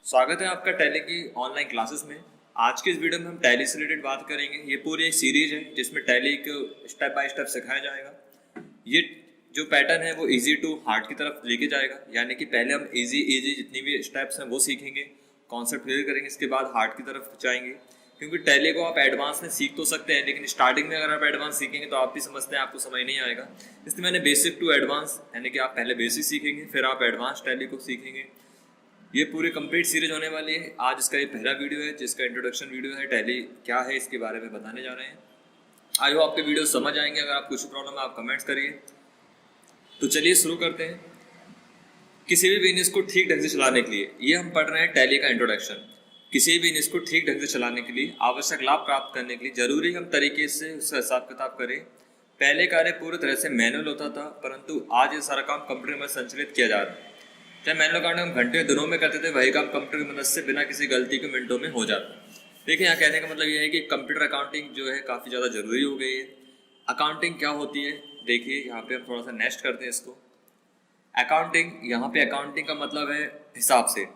स्वागत है आपका टैली की ऑनलाइन क्लासेस में। आज के इस वीडियो में हम टैली से रिलेटेड बात करेंगे। ये पूरी एक सीरीज है जिसमें टैली को स्टेप बाय स्टेप सिखाया जाएगा। ये जो पैटर्न है वो इजी टू हार्ड की तरफ लेके जाएगा, यानी कि पहले हम इजी जितनी भी स्टेप्स हैं वो सीखेंगे, कॉन्सेप्ट क्लियर करेंगे, इसके बाद हार्ड की तरफ जाएंगे। क्योंकि टैली को आप एडवांस में सीख तो सकते हैं, लेकिन स्टार्टिंग में अगर आप एडवांस सीखेंगे तो आप भी समझते हैं आपको समझ नहीं आएगा। इसलिए मैंने बेसिक टू एडवांस, यानी कि आप पहले बेसिक सीखेंगे फिर आप एडवांस टैली को सीखेंगे। ये पूरी कंप्लीट सीरीज होने वाली है। आज इसका ये पहला वीडियो है जिसका इंट्रोडक्शन वीडियो है। टैली क्या है इसके बारे में बताने जा रहे हैं। आई होप आपके वीडियो समझ आएंगे। अगर आप कुछ प्रॉब्लम है आप कमेंट्स करिए। तो चलिए शुरू करते हैं। किसी भी बिजनेस को ठीक ढंग से चलाने के लिए, ये हम पढ़ रहे हैं टैली का इंट्रोडक्शन। किसी भी बिजनेस को ठीक ढंग से चलाने के लिए, आवश्यक लाभ प्राप्त करने के लिए जरूरी हम तरीके से उसका हिसाब किताब करें। पहले कार्य पूरी तरह से मैनुअल होता था, परंतु आज ये सारा काम कंप्यूटर में संचालित किया जा रहा है। चाहे मैनुअल काम हम घंटे दिनों में करते थे, वही काम कंप्यूटर की मदद से बिना किसी गलती के मिनटों में हो जाता है। देखिए, यहाँ कहने का मतलब ये है कि कंप्यूटर अकाउंटिंग जो है काफ़ी ज़्यादा ज़रूरी हो गई है। अकाउंटिंग क्या होती है, देखिए यहाँ पे हम थोड़ा सा नेक्स्ट करते हैं इसको। अकाउंटिंग, यहाँ पे अकाउंटिंग का मतलब है हिसाब से।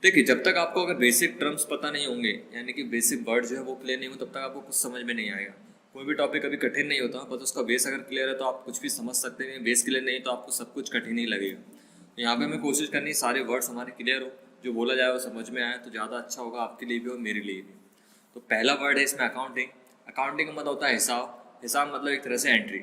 देखिए, जब तक आपको अगर बेसिक टर्म्स पता नहीं होंगे, यानी कि बेसिक वर्ड जो है वो क्लियर नहीं हो, तब तक आपको कुछ समझ में नहीं आएगा। कोई भी टॉपिक कभी कठिन नहीं होता, बस उसका बेस अगर क्लियर है तो आप कुछ भी समझ सकते हैं। बेस क्लियर नहीं तो आपको सब कुछ कठिन ही लगेगा। तो यहाँ पे हमें कोशिश करनी है सारे वर्ड्स हमारे क्लियर हो, जो बोला जाए वो समझ में आए तो ज़्यादा अच्छा होगा आपके लिए भी और मेरे लिए भी। तो पहला वर्ड है इसमें अकाउंटिंग। अकाउंटिंग का मतलब होता है हिसाब। हिसाब मतलब एक तरह से एंट्री।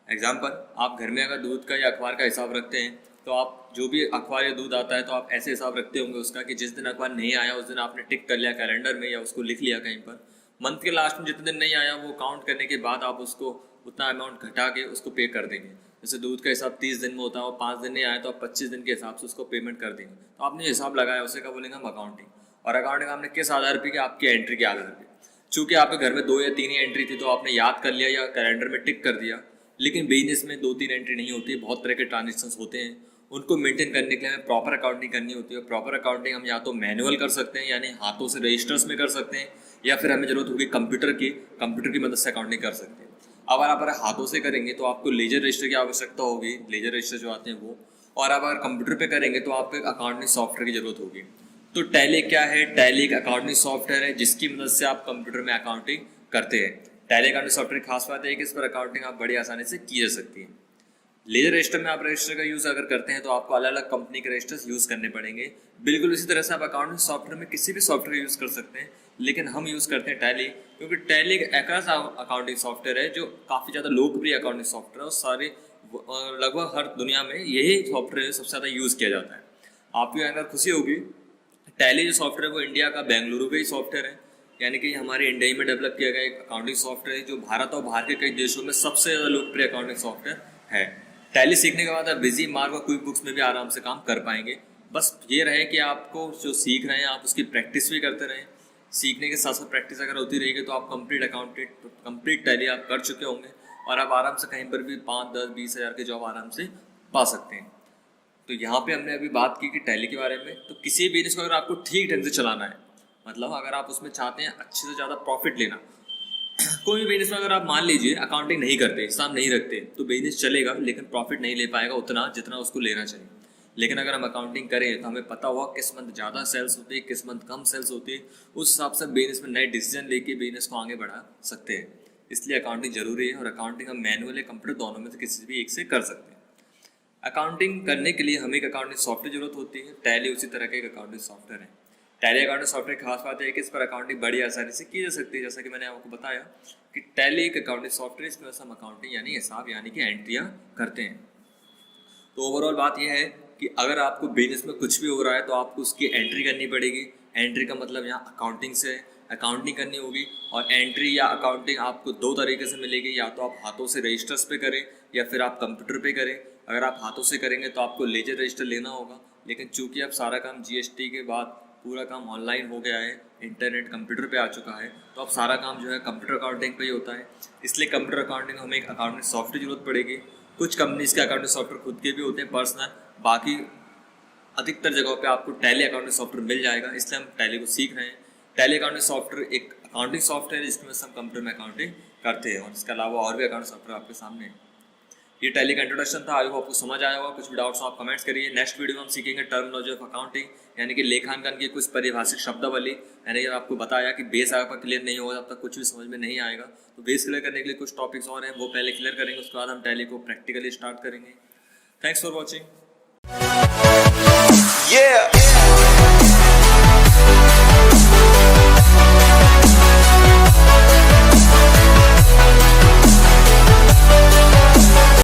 एग्जाम्पल, आप घर में अगर दूध का या अखबार का हिसाब रखते हैं तो आप जो भी अखबार या दूध आता है तो आप ऐसे हिसाब रखते होंगे उसका कि जिस दिन अखबार नहीं आया उस दिन आपने टिक कर लिया कैलेंडर में या उसको लिख लिया कहीं पर। मंथ के लास्ट में जितने दिन नहीं आया वो काउंट करने के बाद आप उसको उतना अमाउंट घटा के उसको पे कर देंगे। जैसे दूध का हिसाब 30 दिन में होता है और 5 दिन नहीं आया तो आप 25 दिन के हिसाब से उसको पेमेंट कर देंगे। तो आपने जो हिसाब लगाया उसे क्या बोलेंगे हम अकाउंटिंग। और अकाउंटिंग आपने किस आधार पर किया, आपकी एंट्री के आधार पर। चूँकि आपके घर में 2 या 3 ही एंट्री थी तो आपने याद कर लिया या कैलेंडर में टिक कर दिया। लेकिन बिजनेस में 2-3 एंट्री नहीं होती, बहुत तरह के ट्रांजेक्शन्स होते हैं। उनको मेंटेन करने के लिए हमें प्रॉपर अकाउंटिंग करनी होती है। प्रॉपर अकाउंटिंग हम या तो मैनुअल कर सकते हैं, यानी हाथों से रजिस्टर्स में कर सकते हैं, या फिर हमें जरूरत होगी कंप्यूटर की मदद से अकाउंटिंग कर सकते हैं। अब आप अगर हाथों से करेंगे तो आपको लेजर रजिस्टर की आवश्यकता होगी, लेजर रजिस्टर जो आते हैं वो। और आप अगर कंप्यूटर पे करेंगे तो आपको एक अकाउंटिंग सॉफ्टवेयर की जरूरत होगी। तो टैली क्या है? टैली एक अकाउंटिंग सॉफ्टवेयर है जिसकी मदद से आप कंप्यूटर में अकाउंटिंग करते हैं। टैली अकाउंटिंग सॉफ्टवेयर की खास बात है कि इस पर अकाउंटिंग आप बड़ी आसानी से की जा सकती है। लेजर रजिस्टर में आप रजिस्टर का यूज़ अगर करते हैं तो आपको अलग अलग कंपनी के रजिस्टर्स यूज़ करने पड़ेंगे। बिल्कुल इसी तरह से आप अकाउंटिंग सॉफ्टवेयर में किसी भी सॉफ्टवेयर यूज़ कर सकते हैं, लेकिन हम यूज़ करते हैं टैली, क्योंकि टैली एक ऐसा अकाउंटिंग सॉफ्टवेयर है जो काफ़ी ज़्यादा लोकप्रिय अकाउंटिंग सॉफ्टवेयर है और सारे लगभग हर दुनिया में यही सॉफ्टवेयर सबसे ज़्यादा यूज़ किया जाता है। आपको अगर खुशी होगी, टैली जो सॉफ्टवेयर है वो इंडिया का बेंगलुरु का ही सॉफ्टवेयर है, यानी कि हमारे इंडिया में डेवलप किया गया एक अकाउंटिंग सॉफ्टवेयर है जो भारत और बाहर के कई देशों में सबसे ज़्यादा लोकप्रिय अकाउंटिंग सॉफ्टवेयर है। टैली सीखने के बाद आप बिजी मार्क और क्विक बुक्स में भी आराम से काम कर पाएंगे। बस ये रहे कि आपको जो सीख रहे हैं आप उसकी प्रैक्टिस भी करते रहें। सीखने के साथ साथ प्रैक्टिस अगर होती रहेगी तो आप कंप्लीट टैली आप कर चुके होंगे और आप आराम से कहीं पर भी 5, 10, 20 हज़ार की जॉब आराम से पा सकते हैं। तो यहाँ पे हमने अभी बात की कि टैली के बारे में। तो किसी भी बिजनेस को अगर आपको ठीक ढंग से चलाना है, मतलब अगर आप उसमें चाहते हैं अच्छे से ज़्यादा प्रॉफिट लेना, कोई भी बिजनेस में अगर आप मान लीजिए अकाउंटिंग नहीं करते, हिसाब नहीं रखते, तो बिजनेस चलेगा लेकिन प्रॉफिट नहीं ले पाएगा उतना जितना उसको लेना चाहिए। लेकिन अगर हम अकाउंटिंग करें तो हमें पता हुआ किस मंथ ज़्यादा सेल्स होती है, किस मंथ कम सेल्स होती है, उस हिसाब से बिजनेस में नए डिसीजन लेके बिजनेस को आगे बढ़ा सकते हैं। इसलिए अकाउंटिंग जरूरी है और अकाउंटिंग हम मैनुअल या कंप्यूटर दोनों में से किसी भी एक से कर सकते हैं। अकाउंटिंग करने के लिए हमें एक अकाउंटिंग सॉफ्टवेयर जरूरत होती है। टैली उसी तरह का एक अकाउंटिंग सॉफ्टवेयर है। टैली अकाउंटिंग सॉफ्टवेयर की खास बात है कि इस पर अकाउंटिंग बड़ी आसानी से की जा सकती है। जैसा कि मैंने आपको बताया कि टैली एक अकाउंटिंग सॉफ्टवेयर, इसमें हम अकाउंटिंग यानी हिसाब यानी कि एंट्रियाँ करते हैं। तो ओवरऑल बात यह है कि अगर आपको बिजनेस में कुछ भी हो रहा है तो आपको उसकी एंट्री करनी पड़ेगी। एंट्री का मतलब यहाँ अकाउंटिंग से अकाउंटिंग करनी होगी। और एंट्री या अकाउंटिंग आपको 2 तरीके से मिलेगी, या तो आप हाथों से रजिस्टर्स पे करें या फिर आप कंप्यूटर पे करें। अगर आप हाथों से करेंगे तो आपको लेजर रजिस्टर लेना होगा, लेकिन चूंकि अब सारा काम जीएसटी के बाद पूरा काम ऑनलाइन हो गया है, इंटरनेट कंप्यूटर पे आ चुका है, तो अब सारा काम जो है कंप्यूटर अकाउंटिंग पे ही होता है। इसलिए कंप्यूटर अकाउंटिंग हमें एक अकाउंटिंग सॉफ्टवेयर जरूरत पड़ेगी। कुछ कंपनीज के अकाउंटिंग सॉफ्टवेयर खुद के भी होते हैं पर्सनल, बाकी अधिकतर जगहों पे आपको टैली अकाउंटिंग सॉफ्टवेयर मिल जाएगा। इसलिए हम टैली को सीख रहे हैं। टैली अकाउंटिंग सॉफ्टवेयर एक अकाउंटिंग सॉफ्टवेयर है जिसमें हम कंप्यूटर में अकाउंटिंग करते हैं, और इसके अलावा और भी अकाउंटिंग सॉफ्टवेयर आपके सामने है। ये टैली का इंट्रोडक्शन था। आई होप आपको समझ आया होगा। कुछ भी डाउट्स हो आप कमेंट्स करिए। नेक्स्ट वीडियो में हम सीखेंगे टर्मिनोलॉजी ऑफ अकाउंटिंग, यानी कि लेखांकन की कुछ परिभाषित शब्दावली। यानी कि आपको बताया कि बेस आपका क्लियर नहीं होगा तब तक कुछ भी समझ में नहीं आएगा। तो बेस क्लियर करने के लिए कुछ टॉपिक्स और हैं, वो पहले क्लियर करेंगे, उसके बाद हम टैली को प्रैक्टिकली स्टार्ट करेंगे। Thanks for watching.